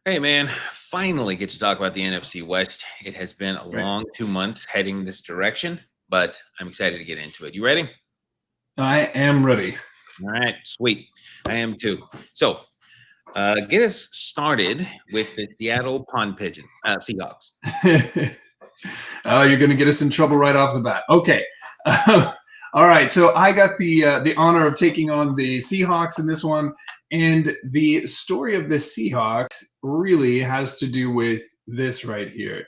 Hey man, finally get to talk about the NFC West. It has been a Right. long 2 months heading this direction, but I'm excited to get into it. You ready? I am ready. All right, sweet. I am too. So, get us started with the Seattle Pond Pigeons, Seahawks. Oh, you're going to get us in trouble right off the bat. Okay. All right. So I got the honor of taking on the Seahawks in this one, and the story of the Seahawks really has to do with this right here.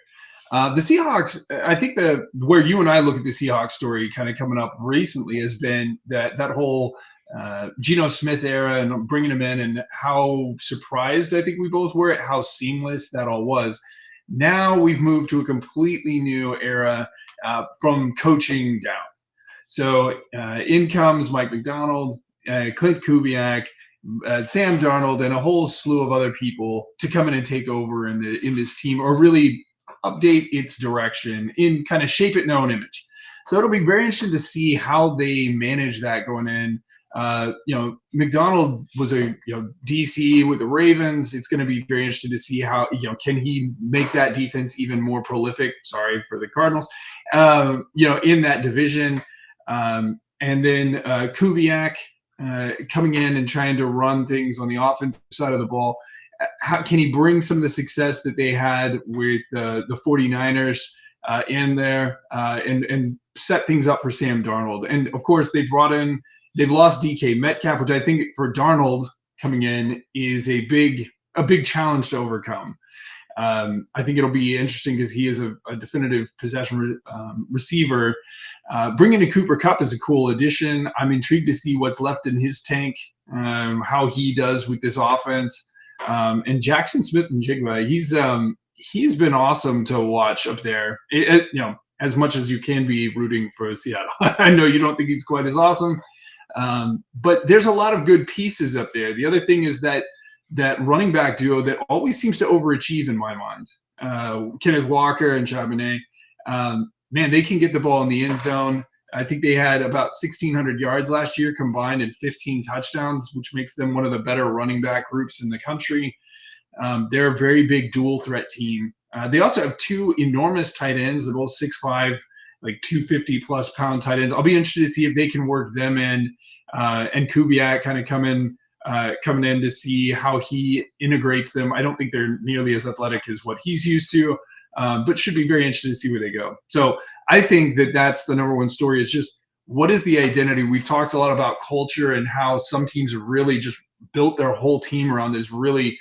The Seahawks, I think the where you and I look at the Seahawks story kind of coming up recently has been that whole Geno Smith era and bringing him in, and how surprised I think we both were at how seamless that all was. Now we've moved to a completely new era from coaching down. So in comes Mike McDonald, Clint Kubiak, Sam Darnold, and a whole slew of other people to come in and take over in this team, or really update its direction in kind of shape it in their own image. So it'll be very interesting to see how they manage that going in. McDonald was a DC with the Ravens. It's going to be very interesting to see how can he make that defense even more prolific. Sorry for the Cardinals, in that division. And then Kubiak coming in and trying to run things on the offensive side of the ball. How can he bring some of the success that they had with the 49ers in there and set things up for Sam Darnold? And of course, they've lost DK Metcalf, which I think for Darnold coming in is a big challenge to overcome. I think it'll be interesting because he is a definitive possession receiver. Bringing in Cooper Kupp is a cool addition. I'm intrigued to see what's left in his tank, how he does with this offense. And Jackson Smith and Jigba, he's been awesome to watch up there. As much as you can be rooting for Seattle. I know you don't think he's quite as awesome, but there's a lot of good pieces up there. The other thing is that running back duo that always seems to overachieve in my mind, Kenneth Walker and Charbonnet. Man, they can get the ball in the end zone. I think they had about 1,600 yards last year combined and 15 touchdowns, which makes them one of the better running back groups in the country. They're a very big dual threat team. They also have two enormous tight ends. They're both 6'5", like 250 plus pound tight ends. I'll be interested to see if they can work them in, and Kubiak kind of coming in to see how he integrates them. I don't think they're nearly as athletic as what he's used to, but should be very interested to see where they go. So I think that's the number one story, is just what is the identity? We've talked a lot about culture and how some teams have really just built their whole team around this really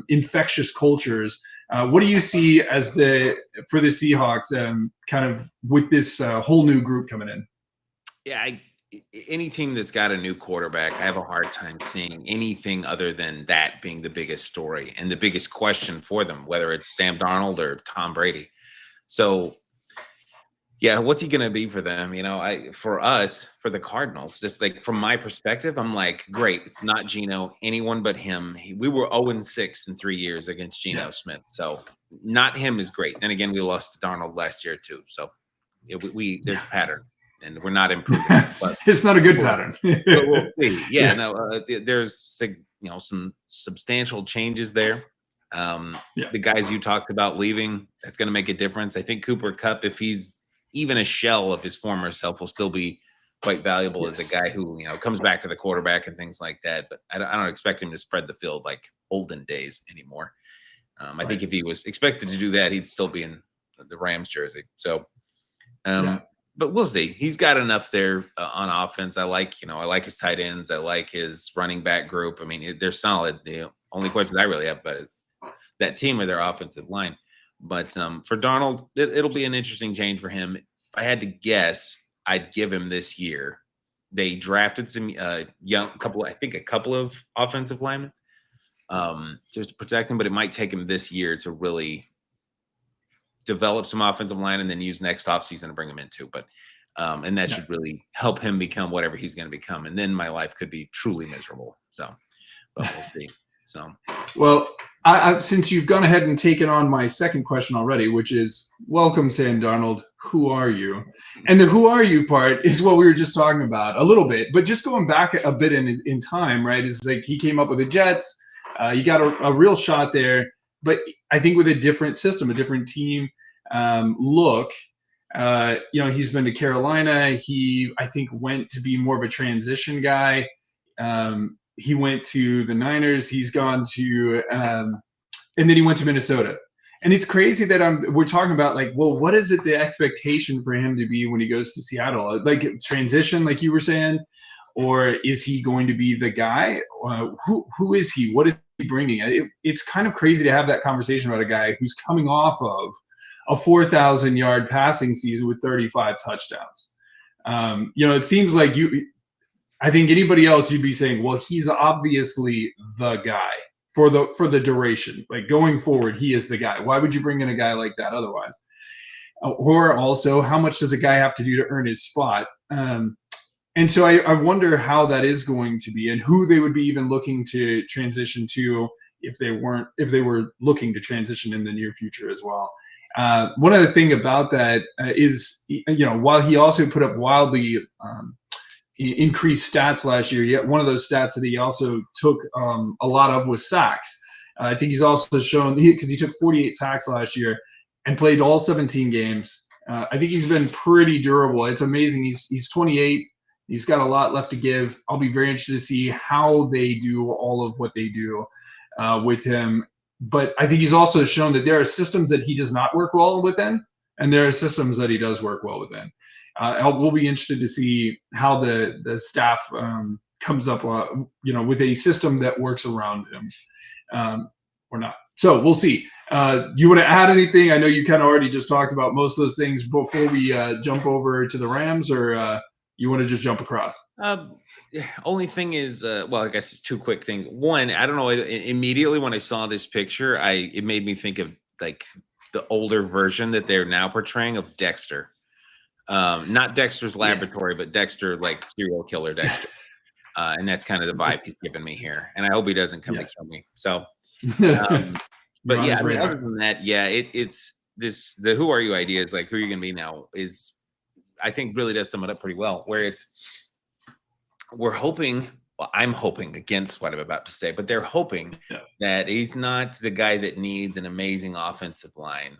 infectious cultures. What do you see as for the Seahawks, kind of with this whole new group coming in? Yeah, any team that's got a new quarterback, I have a hard time seeing anything other than that being the biggest story and the biggest question for them, whether it's Sam Darnold or Tom Brady. So, yeah, what's he going to be for them? For us, for the Cardinals, just like from my perspective, I'm like, great. It's not Geno, anyone but him. We were 0-6 in 3 years against Geno Smith. So, not him is great. And again, we lost to Darnold last year too. So, there's a pattern, and we're not improving. But it's not a good pattern. we'll see. Yeah, no, there's some substantial changes there. The guys you talked about leaving, that's going to make a difference. I think Cooper Kupp, if he's even a shell of his former self, will still be quite valuable as a guy who comes back to the quarterback and things like that. But I don't expect him to spread the field like olden days anymore. I think if he was expected to do that, he'd still be in the Rams jersey. So, but we'll see. He's got enough there on offense. I like his tight ends. I like his running back group. I mean, they're solid. The only question I really have about that team or their offensive line. But for Darnold, it'll be an interesting change for him. If I had to guess, I'd give him this year. They drafted some a couple of offensive linemen just to protect him, but it might take him this year to really develop some offensive line and then use next offseason to bring him into. But and that should really help him become whatever he's going to become. And then my life could be truly miserable. So, but we'll see. So, well, since you've gone ahead and taken on my second question already, which is, welcome, Sam Darnold. Who are you? And the who are you part is what we were just talking about a little bit, but just going back a bit in time, right? Is like he came up with the Jets. You got a real shot there. but I think with a different system, a different team look. He's been to Carolina. He, I think, went to be more of a transition guy. He went to the Niners. He's gone to, and then he went to Minnesota. And it's crazy that we're talking about like, well, what is it the expectation for him to be when he goes to Seattle? Like transition, like you were saying, or is he going to be the guy? Who is he? What is he bringing? It's kind of crazy to have that conversation about a guy who's coming off of a 4,000-yard passing season with 35 touchdowns. It seems like I think anybody else you'd be saying, well, he's obviously the guy for the duration. Like going forward, he is the guy. Why would you bring in a guy like that otherwise? Or also, how much does a guy have to do to earn his spot? And so I wonder how that is going to be and who they would be even looking to transition to if they were looking to transition in the near future as well. One other thing about that is, while he also put up wildly increased stats last year, yet one of those stats that he also took a lot of was sacks. I think he's also shown, because he took 48 sacks last year and played all 17 games. I think he's been pretty durable. It's amazing. He's 28. He's got a lot left to give. I'll be very interested to see how they do all of what they do with him. But I think he's also shown that there are systems that he does not work well within, and there are systems that he does work well within. We'll be interested to see how the staff comes up, with a system that works around him or not. So we'll see. You want to add anything? I know you kind of already just talked about most of those things before we jump over to the Rams, or you want to just jump across? Only thing is, I guess it's two quick things. One, I don't know. Immediately when I saw this picture, it made me think of like the older version that they're now portraying of Dexter. Not Dexter's Laboratory, but Dexter, like serial killer Dexter. And that's kind of the vibe he's giving me here. And I hope he doesn't come to kill me. So, but yeah, other than that, it's the who are you idea is like who you're going to be now is, I think really does sum it up pretty well, where I'm hoping against what I'm about to say, but they're hoping that he's not the guy that needs an amazing offensive line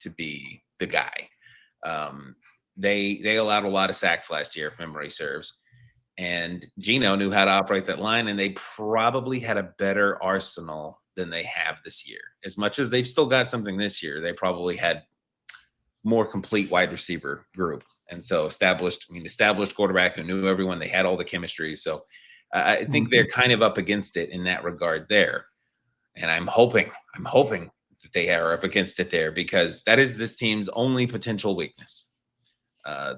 to be the guy. They allowed a lot of sacks last year, if memory serves, and Geno knew how to operate that line, and they probably had a better arsenal than they have this year. As much as they've still got something this year, they probably had more complete wide receiver group. And so established quarterback who knew everyone. They had all the chemistry. So I think they're kind of up against it in that regard there. And I'm hoping that they are up against it there, because that is this team's only potential weakness.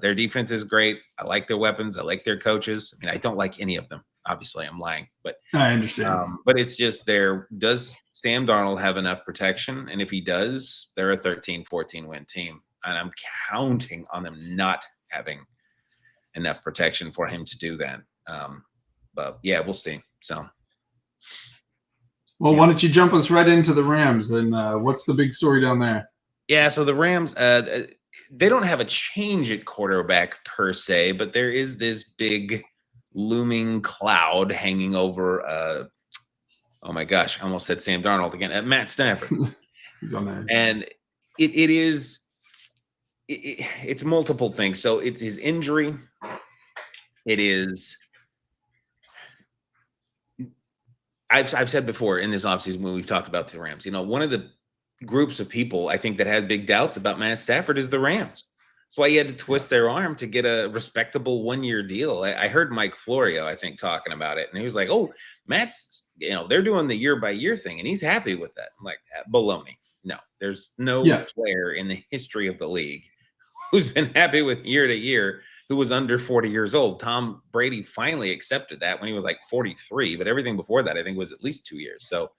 Their defense is great. I like their weapons. I like their coaches. I mean, I don't like any of them. Obviously, I'm lying, but I understand. But it's just does Sam Darnold have enough protection? And if he does, they're a 13-14 win team. And I'm counting on them not having enough protection for him to do that. But yeah, we'll see. So, well, why don't you jump us right into the Rams? And what's the big story down there? Yeah, so the Rams, they don't have a change at quarterback per se, but there is this big looming cloud hanging over. Oh my gosh, I almost said Sam Darnold again. Matt Stafford. He's on there, and it is. It's multiple things. So it's his injury. It is. I've said before in this offseason when we've talked about the Rams, one of the groups of people I think that had big doubts about Matt Stafford is the Rams. That's why he had to twist their arm to get a respectable 1-year deal. I heard Mike Florio, I think, talking about it, and he was like, "Oh, Matt's, they're doing the year-by-year thing, and he's happy with that." I'm like, baloney. No, there's no player in the history of the league who's been happy with year to year who was under 40 years old. Tom Brady finally accepted that when he was like 43, but everything before that, I think, was at least 2 years. So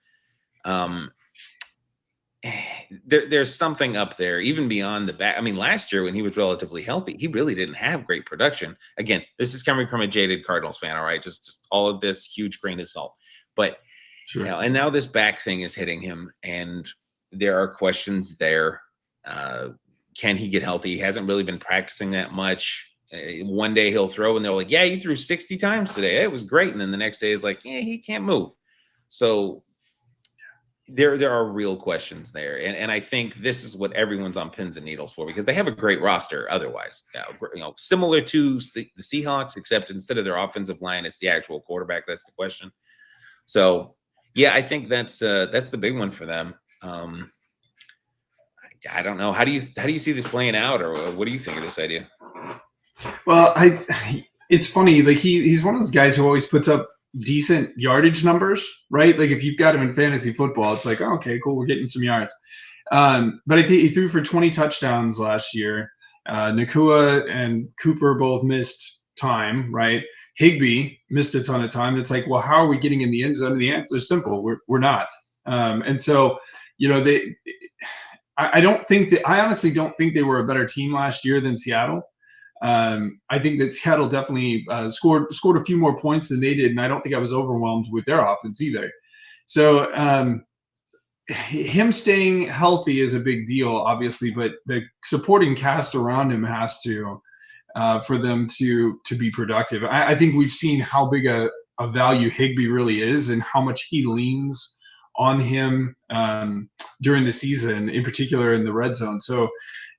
there's something up there, even beyond the back. I mean, last year when he was relatively healthy, he really didn't have great production. Again, this is coming from a jaded Cardinals fan, all right? Just all of this huge grain of salt. But, and now this back thing is hitting him, and there are questions there. Can he get healthy? He hasn't really been practicing that much. One day he'll throw, and they're like, "Yeah, you threw 60 times today. It was great." And then the next day is like, "Yeah, he can't move." So there are real questions there, and I think this is what everyone's on pins and needles for, because they have a great roster otherwise. Similar to the Seahawks, except instead of their offensive line, it's the actual quarterback that's the question. So yeah, I think that's the big one for them. I don't know. How do you see this playing out, or what do you think of this idea? Well, it's funny. Like he's one of those guys who always puts up decent yardage numbers, right? Like if you've got him in fantasy football, it's like, oh, okay, cool, we're getting some yards. But I think he threw for 20 touchdowns last year. Nakua and Cooper both missed time, right? Higbee missed a ton of time. It's like, well, how are we getting in the end zone? And the answer is simple: we're not. And so, I honestly don't think they were a better team last year than Seattle. I think that Seattle definitely scored a few more points than they did, and I don't think I was overwhelmed with their offense either. So him staying healthy is a big deal, obviously, but the supporting cast around him has to for them to be productive. I think we've seen how big a value Higbee really is and how much he leans on him during the season, in particular in the red zone. So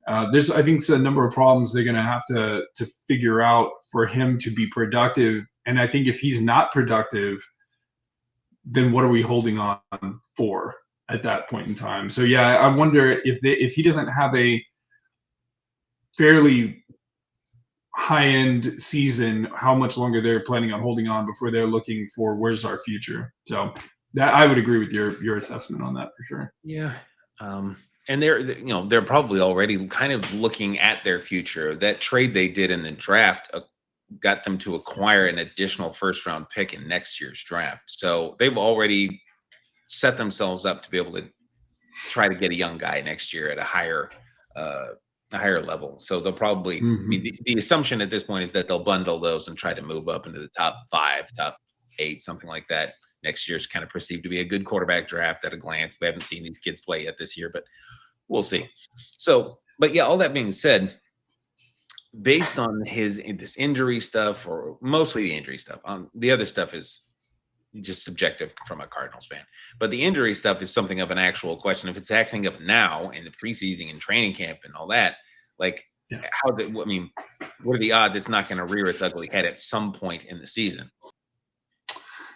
I think it's a number of problems they're going to have to figure out for him to be productive. And I think if he's not productive, then what are we holding on for at that point in time? So yeah, I wonder if he doesn't have a fairly high-end season, how much longer they're planning on holding on before they're looking for where's our future. So that I would agree with your assessment on that for sure. Yeah. And they're probably already kind of looking at their future. That trade they did in the draft got them to acquire an additional first-round pick in next year's draft. So they've already set themselves up to be able to try to get a young guy next year at a higher level. So they'll probably the assumption at this point is that they'll bundle those and try to move up into the top 5, top 8, something like that. Next year's kind of perceived to be a good quarterback draft at a glance. We haven't seen these kids play yet this year, but we'll see. So, but yeah, all that being said, based on this injury stuff, or mostly the injury stuff, the other stuff is just subjective from a Cardinals fan. But the injury stuff is something of an actual question. If it's acting up now in the preseason and training camp and all that, like what are the odds it's not going to rear its ugly head at some point in the season?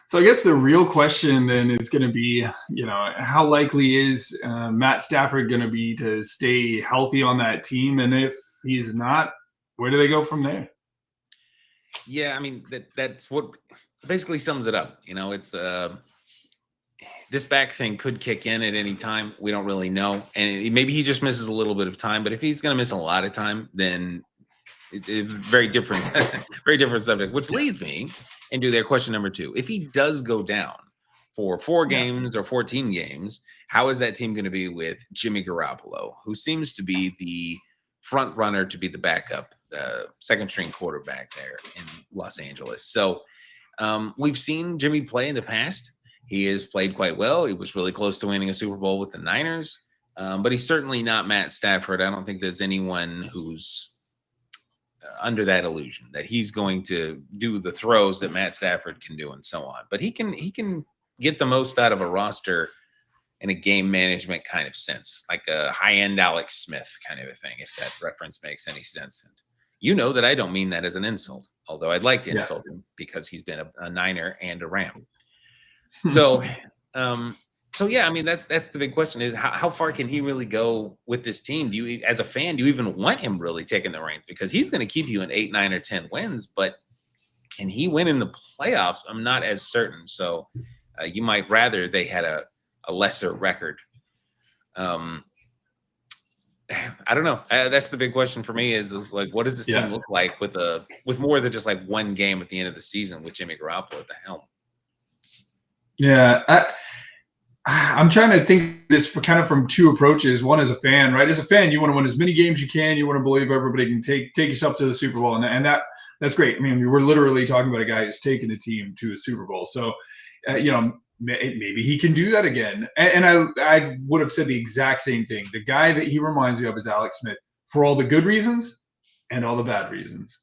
So I guess the real question then is going to be, how likely is Matt Stafford going to be to stay healthy on that team? And if he's not, where do they go from there? Yeah, I mean, that's what basically sums it up. It's this back thing could kick in at any time. We don't really know. And maybe he just misses a little bit of time. But if he's going to miss a lot of time, then it's very different, very different subject, which leads me into their question number 2. If he does go down for 4 games or 14 games, how is that team going to be with Jimmy Garoppolo, who seems to be the front runner to be the backup, second string quarterback there in Los Angeles? So we've seen Jimmy play in the past. He has played quite well. He was really close to winning a Super Bowl with the Niners, but he's certainly not Matt Stafford. I don't think there's anyone who's under that illusion that he's going to do the throws that Matt Stafford can do and so on. But he can get the most out of a roster in a game management kind of sense, like a high-end Alex Smith kind of a thing, if that reference makes any sense. And you know that I don't mean that as an insult, although I'd like to insult him because he's been a Niner and a Ram. So yeah, I mean, that's the big question is how far can he really go with this team? Do you, as a fan, do you even want him really taking the reins? Because he's going to keep you in 8, 9, or 10 wins, but can he win in the playoffs? I'm not as certain. So you might rather they had a lesser record. I don't know. That's the big question for me is like, what does this team look like with more than just like one game at the end of the season with Jimmy Garoppolo at the helm? Yeah. I'm trying to think this from 2 approaches. One as a fan, right? As a fan, you want to win as many games you can. You want to believe everybody can take yourself to the Super Bowl, and that's great. I mean, we're literally talking about a guy who's taken a team to a Super Bowl. So, maybe he can do that again. And I would have said the exact same thing. The guy that he reminds me of is Alex Smith for all the good reasons and all the bad reasons.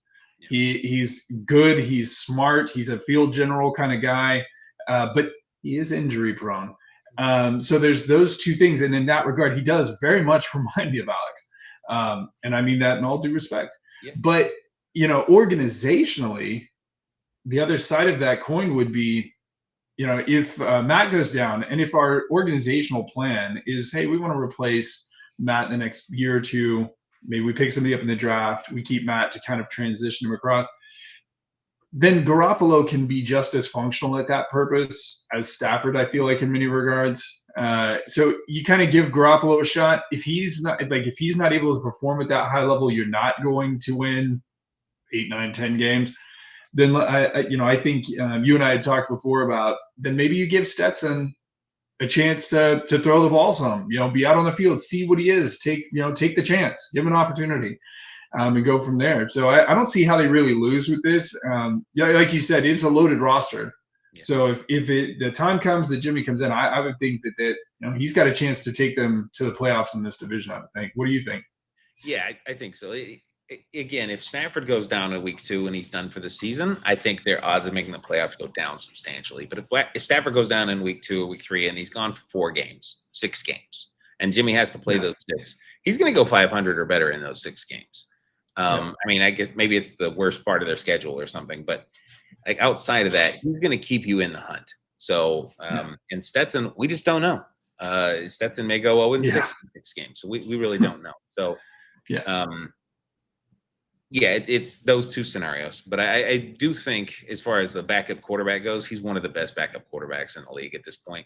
Yeah. He's good. He's smart. He's a field general kind of guy, but he is injury prone. So there's those two things. And in that regard, he does very much remind me of Alex. And I mean that in all due respect. Yeah. But, organizationally, the other side of that coin would be, if Matt goes down and if our organizational plan is, hey, we want to replace Matt in the next year or two, maybe we pick somebody up in the draft, we keep Matt to kind of transition him across, then Garoppolo can be just as functional at that purpose as Stafford, I feel like, in many regards. So you kind of give Garoppolo a shot. If he's not able to perform at that high level, you're not going to win 8, 9, 10 games. Then I think you and I had talked before about then maybe you give Stetson a chance to throw the ball some, be out on the field, see what he is, take the chance, give him an opportunity. And go from there. So I don't see how they really lose with this. Like you said, it's a loaded roster. Yeah. So if the time comes that Jimmy comes in, I would think that he's got a chance to take them to the playoffs in this division, I would think. What do you think? Yeah, I think so. Again, if Stafford goes down in week 2 and he's done for the season, I think their odds of making the playoffs go down substantially. But if Stafford goes down in week 2 or week 3 and he's gone for 4 games, 6 games, and Jimmy has to play those 6, he's going to go 500 or better in those 6 games. I mean, I guess maybe it's the worst part of their schedule or something, but like outside of that, he's going to keep you in the hunt. So, and Stetson, we just don't know. Stetson may go 0-6 in 6 games, so we really don't know. So, it's those 2 scenarios. But I do think, as far as the backup quarterback goes, he's one of the best backup quarterbacks in the league at this point.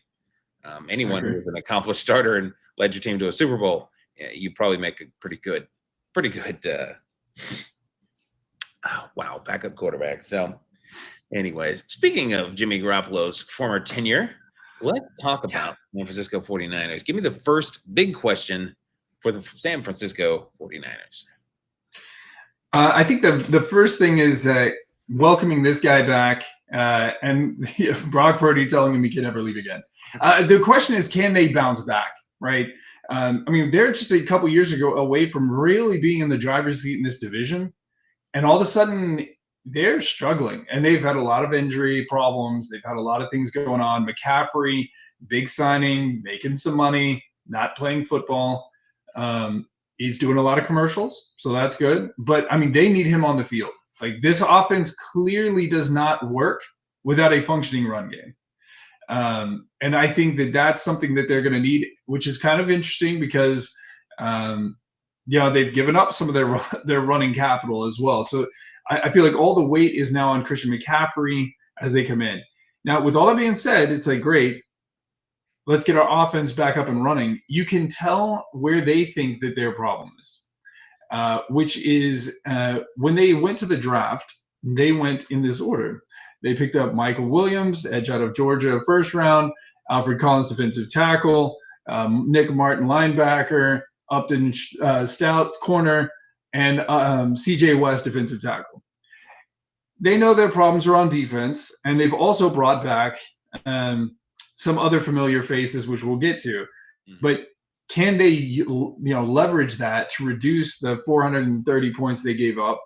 Anyone who's an accomplished starter and led your team to a Super Bowl, you probably make a pretty good. Backup quarterback. So, anyways, speaking of Jimmy Garoppolo's former tenure, let's talk about San Francisco 49ers. Give me the first big question for the San Francisco 49ers. I think the first thing is welcoming this guy back and Brock Purdy telling him he can never leave again. The question is, can they bounce back, right? I mean, they're just a couple years ago away from really being in the driver's seat in this division. And all of a sudden, they're struggling. And they've had a lot of injury problems. They've had a lot of things going on. McCaffrey, big signing, making some money, not playing football. He's doing a lot of commercials, so that's good. But, I mean, they need him on the field. Like, this offense clearly does not work without a functioning run game. And I think that's something that they're going to need, which is kind of interesting because, they've given up some of their running capital as well. So I feel like all the weight is now on Christian McCaffrey as they come in. Now, with all that being said, it's like, great, let's get our offense back up and running. You can tell where they think that their problem is, which is when they went to the draft, they went in this order. They picked up Michael Williams, edge out of Georgia, first round, Alfred Collins, defensive tackle, Nick Martin, linebacker, Upton Stout, corner, and CJ West, defensive tackle. They know their problems are on defense, and they've also brought back some other familiar faces, which we'll get to. But can they, leverage that to reduce the 430 points they gave up?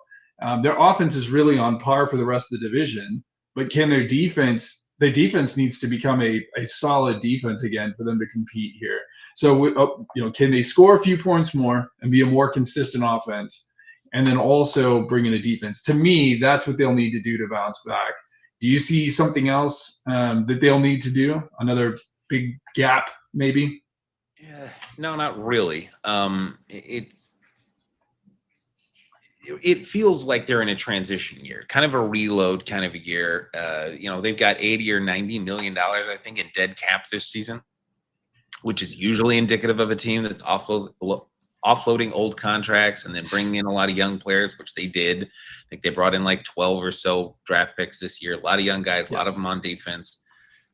Their offense is really on par for the rest of the division, but can their defense needs to become a solid defense again for them to compete here. So, can they score a few points more and be a more consistent offense, and then also bring in a defense? To me, that's what they'll need to do to bounce back. Do you see something else that they'll need to do? Another big gap, maybe? Yeah, no, not really. It feels like they're in a transition year, kind of a reload kind of a year. They've got $80 or $90 million, I think, in dead cap this season, which is usually indicative of a team that's offloading old contracts and then bringing in a lot of young players, which they did. I think they brought in like 12 or so draft picks this year. A lot of young guys, a lot of them on defense.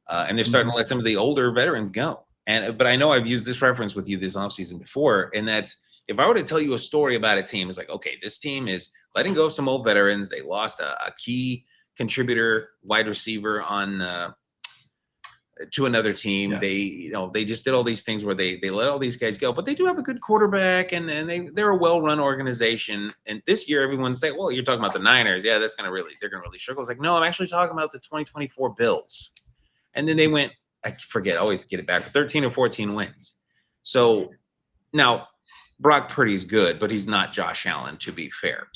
And they're starting to let some of the older veterans go. But I know I've used this reference with you this offseason before, and that's, if I were to tell you a story about a team, it's like, okay, this team is letting go of some old veterans. They lost a key contributor, wide receiver on to another team. Yeah. They just did all these things where they let all these guys go, but they do have a good quarterback, and they're a well-run organization. And this year, everyone's saying, well, you're talking about the Niners. Yeah, they're going to really struggle. It's like, no, I'm actually talking about the 2024 Bills. And then they went I forget, I always get it back, 13 or 14 wins. So now Brock Purdy's good, but he's not Josh Allen, to be fair.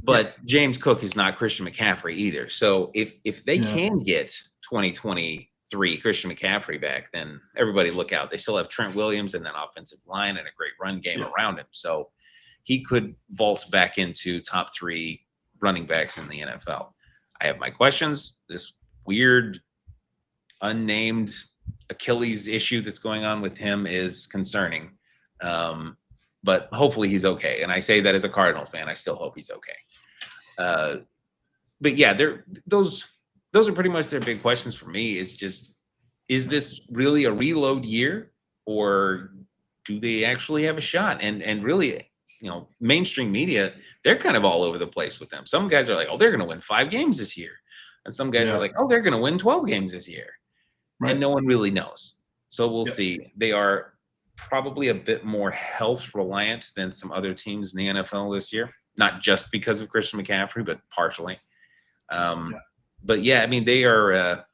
But James Cook is not Christian McCaffrey either. So if they can get 2023 Christian McCaffrey back, then everybody look out. They still have Trent Williams and that offensive line and a great run game around him. So he could vault back into top 3 running backs in the NFL. I have my questions. This weird, unnamed Achilles issue that's going on with him is concerning. But hopefully he's okay. And I say that as a Cardinal fan. I still hope he's okay. But yeah, those are pretty much their big questions for me. Is just, is this really a reload year, or do they actually have a shot? And really, mainstream media, they're kind of all over the place with them. Some guys are like, oh, they're going to win 5 games this year. And some guys are like, oh, they're going to win 12 games this year. Right. And no one really knows. So we'll see. They are probably a bit more health reliant than some other teams in the NFL this year. Not just because of Christian McCaffrey, but partially. But yeah, I mean, they're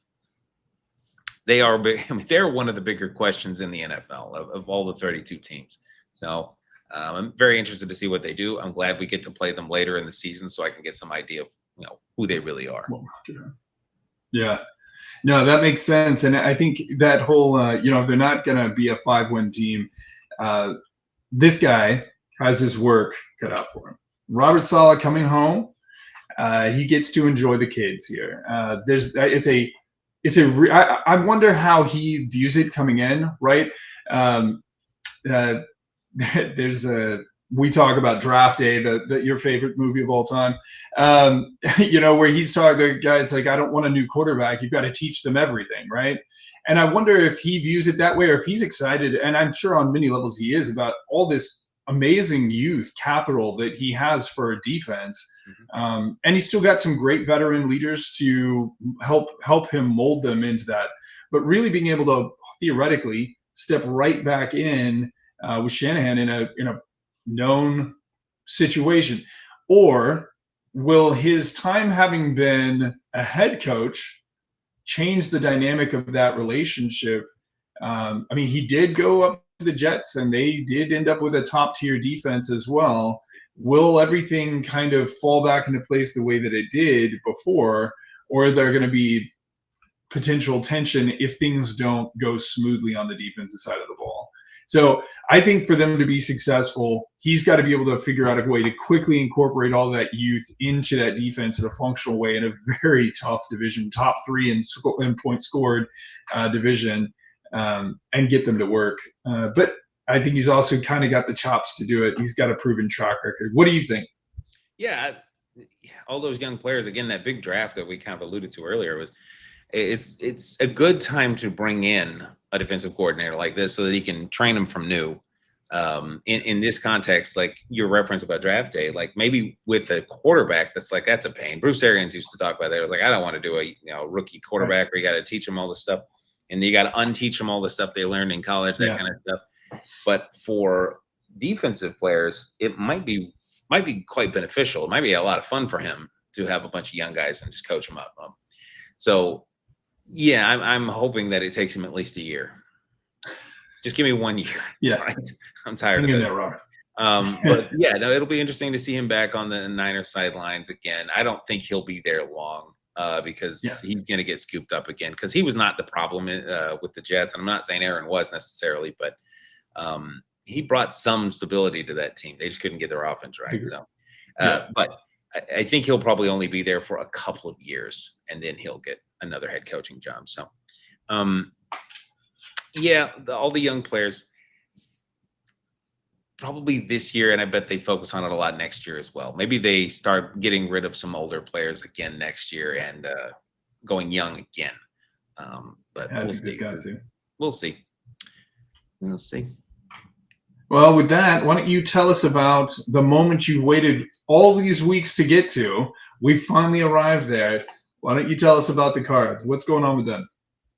one of the bigger questions in the NFL of all the 32 teams. So I'm very interested to see what they do. I'm glad we get to play them later in the season, so I can get some idea of who they really are. Yeah. No, that makes sense. And I think that whole, if they're not going to be a 5-win team, this guy has his work cut out for him. Robert Saleh coming home. He gets to enjoy the kids here. I wonder how he views it coming in, right? We talk about Draft Day, your favorite movie of all time, where he's talking, the guy's like, I don't want a new quarterback. You've got to teach them everything, right? And I wonder if he views it that way, or if he's excited, and I'm sure on many levels he is, about all this amazing youth capital that he has for a defense. And he's still got some great veteran leaders to help him mold them into that. But really being able to theoretically step right back in with Shanahan in a known situation, or will his time having been a head coach change the dynamic of that relationship? I mean, he did go up to the Jets and they did end up with a top tier defense as well. Will everything kind of fall back into place the way that it did before, or are there going to be potential tension if things don't go smoothly on the defensive side of the ball? So I think for them to be successful, he's got to be able to figure out a way to quickly incorporate all that youth into that defense in a functional way in a very tough division, top 3 in points scored division, and get them to work. But I think he's also kind of got the chops to do it. He's got a proven track record. What do you think? Yeah, all those young players, again, that big draft that we kind of alluded to earlier, it's a good time to bring in a defensive coordinator like this so that he can train them from new. In this context, like your reference about draft day, like maybe with a quarterback that's a pain. Bruce Arians used to talk about that. It was like, I don't want to do a rookie quarterback where you got to teach them all this stuff and you got to unteach them all the stuff they learned in college, that kind of stuff. But for defensive players, it might be quite beneficial. It might be a lot of fun for him to have a bunch of young guys and just coach them up. So yeah, I'm hoping that it takes him at least a year. Just give me 1 year. Yeah, right? I'm tired of it. That, Robert. But yeah, no, it'll be interesting to see him back on the Niners sidelines again. I don't think he'll be there long because he's going to get scooped up again, because he was not the problem with the Jets. And I'm not saying Aaron was necessarily, but he brought some stability to that team. They just couldn't get their offense right. So, but I think he'll probably only be there for a couple of years, and then he'll get another head coaching job. So, all the young players probably this year, and I bet they focus on it a lot next year as well. Maybe they start getting rid of some older players again next year and going young again. But we'll see. We'll see. We'll see. Well, with that, why don't you tell us about the moment you've waited all these weeks to get to? We finally arrived there. Why don't you tell us about the Cards? What's going on with them?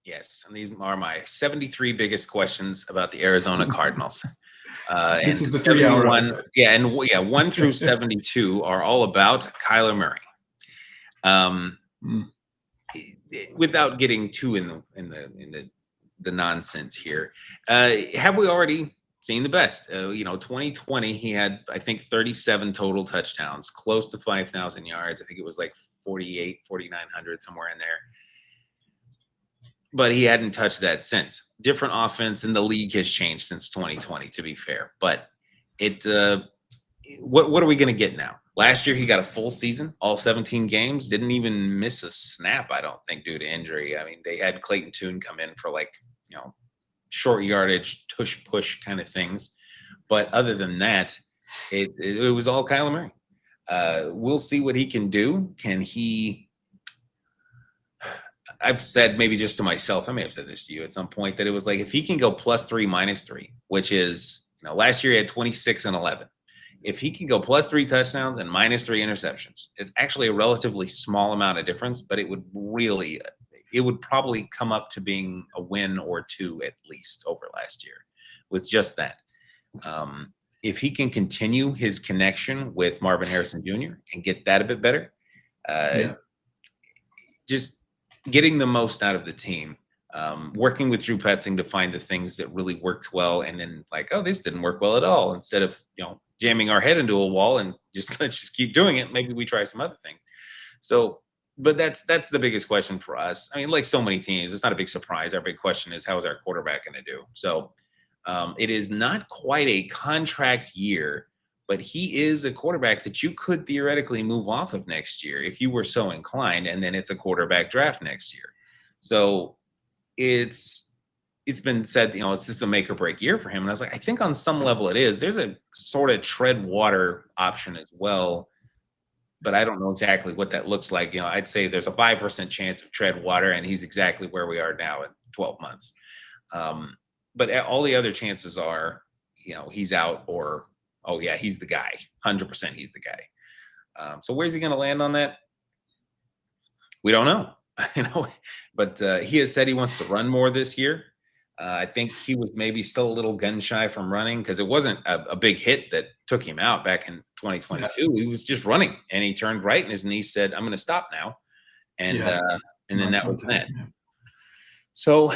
Yes, and these are my 73 biggest questions about the Arizona Cardinals. This is the 3-hour 1 through 72 are all about Kyler Murray. Without getting too in the the nonsense here. Have we already seen the best? 2020, he had, I think, 37 total touchdowns, close to 5,000 yards. I think it was like 4,900, somewhere in there. But he hadn't touched that since. Different offense, and the league has changed since 2020, to be fair. But what are we going to get now? Last year, he got a full season, all 17 games, didn't even miss a snap, I don't think, due to injury. I mean, they had Clayton Tune come in for short yardage, push kind of things. But other than that, it was all Kyler Murray. We'll see what he can do. Can he... I've said, maybe just to myself, I may have said this to you at some point, that it was like, if he can go +3, -3, which is, last year he had 26 and 11. If he can go +3 touchdowns and -3 interceptions, it's actually a relatively small amount of difference, but it would probably come up to being a win or two at least over last year with just that. If he can continue his connection with Marvin Harrison Jr. and get that a bit better, just getting the most out of the team, working with Drew Petzing to find the things that really worked well, and then this didn't work well at all, instead of jamming our head into a wall and let's just keep doing it. Maybe we try some other things. So, but that's the biggest question for us. I mean, like so many teams, it's not a big surprise. Our big question is, how is our quarterback going to do? So it is not quite a contract year, but he is a quarterback that you could theoretically move off of next year if you were so inclined, and then it's a quarterback draft next year. So it's been said, it's just a make or break year for him. And I was like, I think on some level it is. There's a sort of tread water option as well, but I don't know exactly what that looks like. I'd say there's a 5% chance of tread water, and he's exactly where we are now at 12 months. But all the other chances are, he's out, or, oh yeah, he's the guy. 100% he's the guy. So where's he going to land on that? We don't know. But he has said he wants to run more this year. I think he was maybe still a little gun shy from running, because it wasn't a big hit that took him out back in 2022. Yeah. He was just running, and he turned right, and his knee said, "I'm going to stop now," and then that was that. Yeah. So,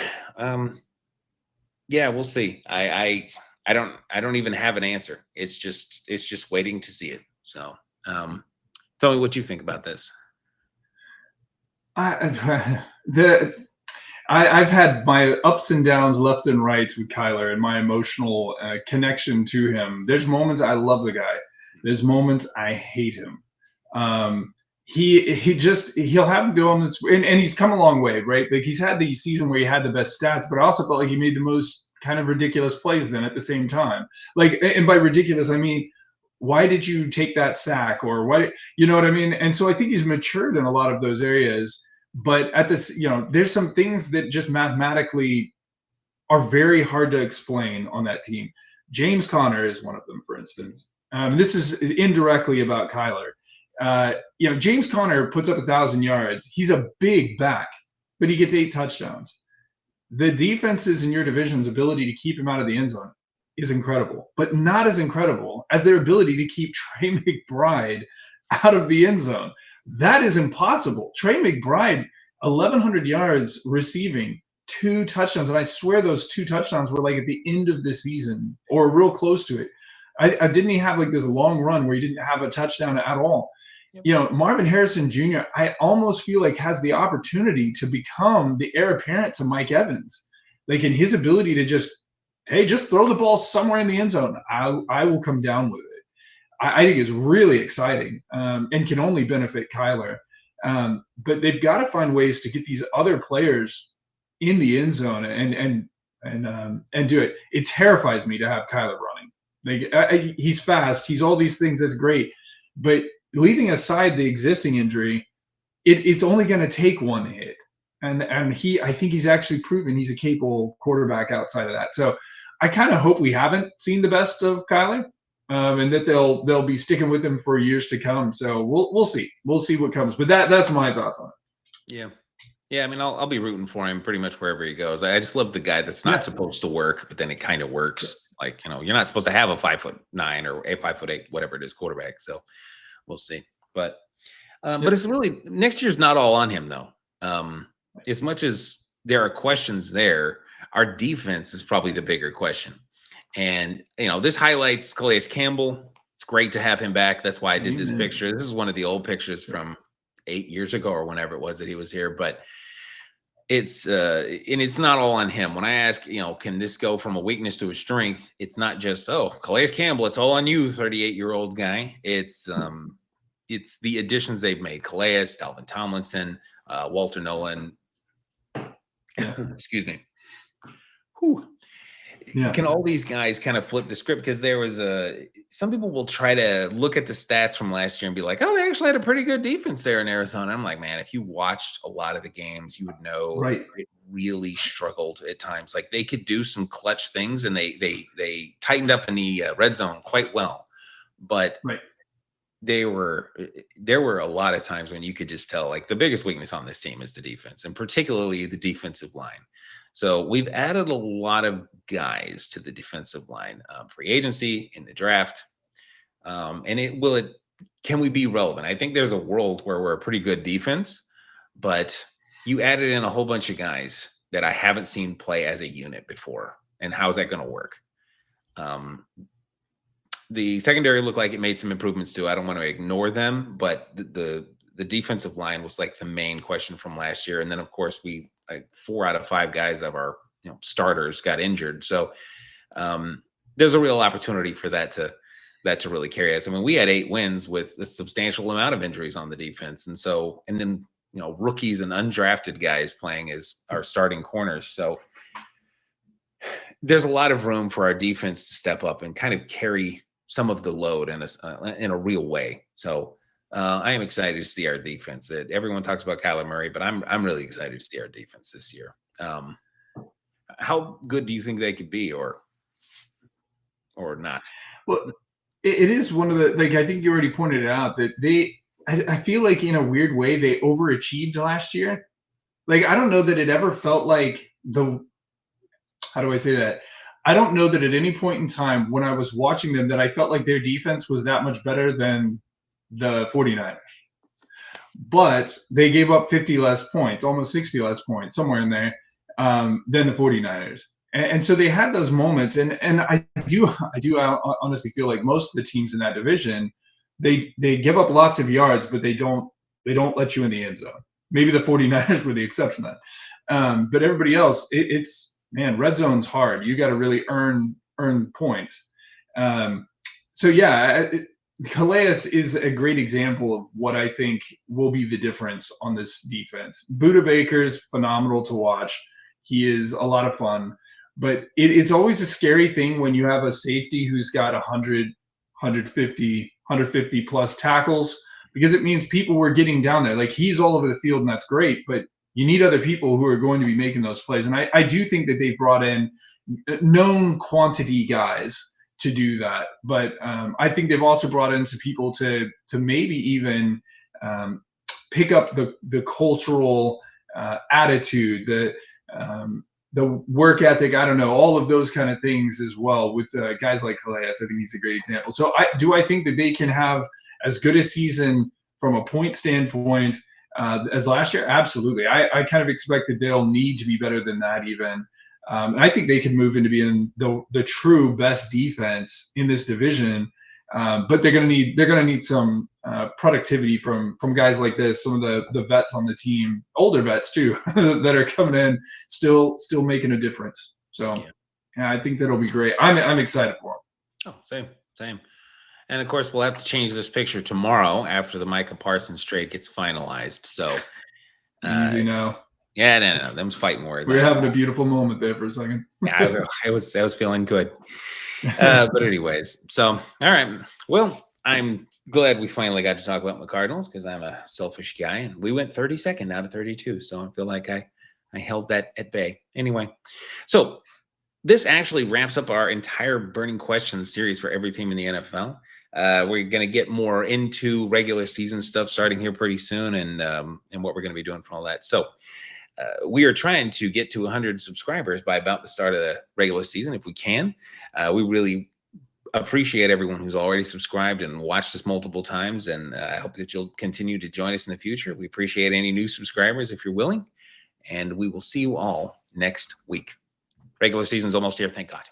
we'll see. I don't even have an answer. It's just waiting to see it. So, tell me what you think about this. I've had my ups and downs left and right with Kyler, and my emotional connection to him. There's moments I love the guy. There's moments I hate him. He'll have to go on this, and he's come a long way, right? Like, he's had the season where he had the best stats, but I also felt like he made the most kind of ridiculous plays then at the same time. Like, and by ridiculous, I mean, why did you take that sack, or what? You know what I mean? And so I think he's matured in a lot of those areas. But at this, there's some things that just mathematically are very hard to explain on that team. James Conner is one of them, for instance. This is indirectly about Kyler. James Conner puts up 1,000 yards. He's a big back, but he gets 8 touchdowns. The defenses in your division's ability to keep him out of the end zone is incredible, but not as incredible as their ability to keep Trey McBride out of the end zone. That is impossible. Trey McBride, 1,100 yards receiving, 2 touchdowns. And I swear those 2 touchdowns were like at the end of the season or real close to it. I didn't he have like this long run where he didn't have a touchdown at all. Yep. Marvin Harrison Jr., I almost feel like has the opportunity to become the heir apparent to Mike Evans. Like, in his ability to just throw the ball somewhere in the end zone. I will come down with it. I think is really exciting and can only benefit Kyler. But they've got to find ways to get these other players in the end zone and do it. It terrifies me to have Kyler running. Like, he's fast. He's all these things. That's great. But leaving aside the existing injury, it's only going to take one hit. And I think he's actually proven he's a capable quarterback outside of that. So I kind of hope we haven't seen the best of Kyler. And that they'll be sticking with him for years to come. So we'll see. We'll see what comes. But that's my thoughts on it. Yeah. I mean, I'll be rooting for him pretty much wherever he goes. I just love the guy that's not supposed to work, but then it kind of works. Like, you're not supposed to have a 5'9" or a 5'8", whatever it is, quarterback. So we'll see. But it's really, next year's not all on him though. As much as there are questions there, Our defense is probably the bigger question. And, this highlights Calais Campbell. It's great to have him back. That's why I did this picture. This is one of the old pictures from 8 years ago or whenever it was that he was here. But it's not all on him. When I ask, can this go from a weakness to a strength? It's not just, Calais Campbell, it's all on you, 38-year-old guy. It's the additions they've made. Calais, Dalvin Tomlinson, Walter Nolan. Excuse me. Whew. Yeah. Can all these guys kind of flip the script? Because there was some people will try to look at the stats from last year and be like, oh, they actually had a pretty good defense there in Arizona. I'm like, man, if you watched a lot of the games, you would know it really struggled at times. Like they could do some clutch things, and they tightened up in the red zone quite well. But there were a lot of times when you could just tell, like, the biggest weakness on this team is the defense, and particularly the defensive line. So we've added a lot of guys to the defensive line, free agency, in the draft. And can we be relevant? I think there's a world where we're a pretty good defense, but you added in a whole bunch of guys that I haven't seen play as a unit before. And how's that going to work? The secondary looked like it made some improvements too. I don't want to ignore them, but the defensive line was like the main question from last year. And then, of course, 4 out of 5 guys of our starters got injured. So there's a real opportunity for that to really carry us. I mean, we had 8 wins with a substantial amount of injuries on the defense. And then rookies and undrafted guys playing as our starting corners. So there's a lot of room for our defense to step up and kind of carry some of the load in a real way. So I am excited to see our defense. Everyone talks about Kyler Murray, but I'm really excited to see our defense this year. How good do you think they could be, or not? Well, it is one of the, I think you already pointed it out, that I feel like in a weird way they overachieved last year. Like, I don't know that it ever felt like how do I say that? I don't know that at any point in time when I was watching them that I felt like their defense was that much better than the 49ers. But they gave up 50 less points, almost 60 less points, somewhere in there, than the 49ers. And so they had those moments. And I do honestly feel like most of the teams in that division, they give up lots of yards, but they don't let you in the end zone. Maybe the 49ers were the exception to that. But everybody else, it's red zone's hard. You got to really earn points. So yeah, Calais is a great example of what I think will be the difference on this defense. Budda Baker's phenomenal to watch. He is a lot of fun, but it's always a scary thing when you have a safety who's got 100, 150 plus tackles, because it means people were getting down there. Like, he's all over the field and that's great, but you need other people who are going to be making those plays. And I do think that they brought in known quantity guys to do that. But I think they've also brought in some people to maybe even pick up the cultural attitude, the work ethic, I don't know, all of those kind of things as well with guys like Calais. I think he's a great example. So I think that they can have as good a season from a point standpoint as last year? Absolutely. I kind of expect that they'll need to be better than that even. And I think they can move into being the true best defense in this division. But they're going to need some productivity from guys like this, some of the vets on the team, older vets too, that are coming in, still making a difference. So yeah, I think that'll be great. I'm excited for them. Oh, same. And of course, we'll have to change this picture tomorrow after the Micah Parsons trade gets finalized. So easy now. Yeah, no. Them's fighting words. We're having a beautiful moment there for a second. Yeah, I was feeling good. But anyways, so all right. Well, I'm glad we finally got to talk about my Cardinals, because I'm a selfish guy, and we went 32nd out of 32. So I feel like I held that at bay. Anyway, so this actually wraps up our entire Burning Questions series for every team in the NFL. We're going to get more into regular season stuff starting here pretty soon, and what we're going to be doing for all that. So we are trying to get to 100 subscribers by about the start of the regular season, if we can. We really appreciate everyone who's already subscribed and watched us multiple times, and I hope that you'll continue to join us in the future. We appreciate any new subscribers if you're willing, and we will see you all next week. Regular season's almost here, thank God.